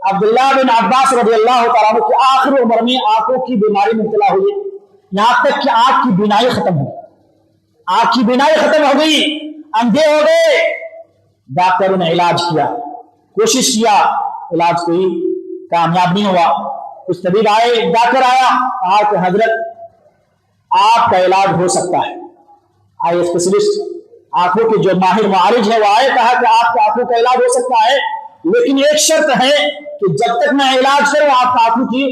अब्दुल्लाह बिन अब्बास रज़ियल्लाहु तआला अन्हु की आखिरी उम्र में आंखों की बीमारी में मुब्तला हुए, यहां तक कि आंख की बीनाई खत्म हो गई, आंख की बीनाई खत्म हो गई, अंधे हो गए। डॉक्टरों ने इलाज किया, कोशिश किया, इलाज कोई कामयाब नहीं हुआ। उस तबीब आए, डॉक्टर आया, कहा कि हजरत आपका इलाज हो सकता है। आए स्पेशलिस्ट आंखों के जो माहिर मुआलिज है वो आए, कहा कि आपकी आंखों का इलाज हो सकता है, लेकिन एक शर्त है कि जब तक मैं इलाज करूं आपकी आंखों की,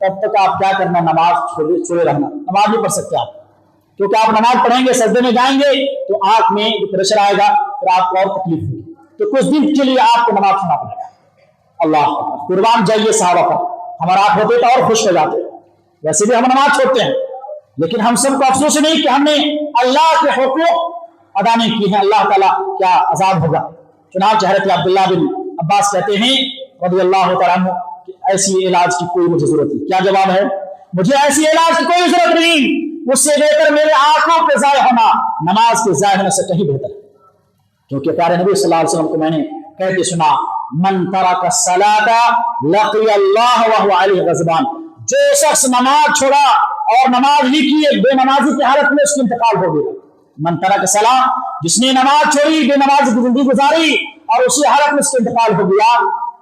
तब तक आप क्या करना, नमाज छोड़े रहना, नमाज नहीं पढ़ सकते आप, क्योंकि आप नमाज पढ़ेंगे सजदे में जाएंगे तो आंख में प्रेशर आएगा, फिर आपको और तकलीफ होगी, तो कुछ दिन के लिए आपको नमाज छोड़ना पड़ेगा। अल्लाह कुर्बान जाइए साहबा पर, हमारा आप होते तो और खुश हो जाते। वैसे भी हम नमाज छोड़ते हैं, लेकिन हम सबको अफसोस नहीं कि हमने अल्लाह के हुकूक अदा नहीं किए हैं, अल्लाह ताला क्या अजाब होगा। चुनांचे हज़रत अब्दुल्लाह बिन अब्बास कहते हैं रज़ियल्लाहु तआला अन्हु कि ऐसी इलाज की कोई मुझे जरूरत नहीं। क्या जवाब है? मुझे ऐसी इलाज की कोई जरूरत नहीं, उससे बेहतर मेरे आंखों पे ज़ाया होना नमाज के ज़ाया होने से कहीं बेहतर है। क्योंकि प्यारे नबी सल्लल्लाहु अलैहि वसल्लम को मैंने कहते सुना, मन तरका सलाता लक़ियल्लाह व हुवा अलैहि ग़ज़बान, जो शख्स नमाज छोड़ा और नमाज नहीं की, बेनमाजी की हालत में उसकी इंतकाल हो गया। मन तरका सलाह, जिसने नमाज छोड़ी, बेनमाजी की जिंदगी गुजारी और उसी हालत में उसका इंतकाल हो गया,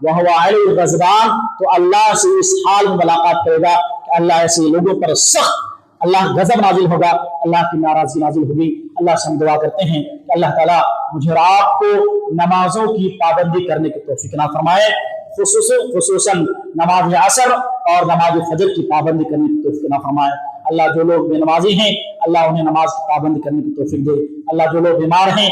वह हुवा अलैहि ग़ज़बान, तो अल्लाह से इस हाल में मुलाकात करेगा कि अल्लाह ऐसे लोगों पर सख्त अल्लाह गजब नाजिल होगा, अल्लाह की नाराजगी नाजिल होगी। अल्लाह से हम दुआ करते हैं कि अल्लाह ताला मुझे और आपको नमाजों की पाबंदी करने की तौफीक ना फरमाए, खुसूसन नमाज असर और नमाज फजर की पाबंदी करने की तौफीक ना फरमाए। अल्लाह जो लोग बेनमाजी हैं, अल्लाह उन्हें नमाज की पाबंदी करने की तौफीक दे। अल्लाह जो लोग बीमार हैं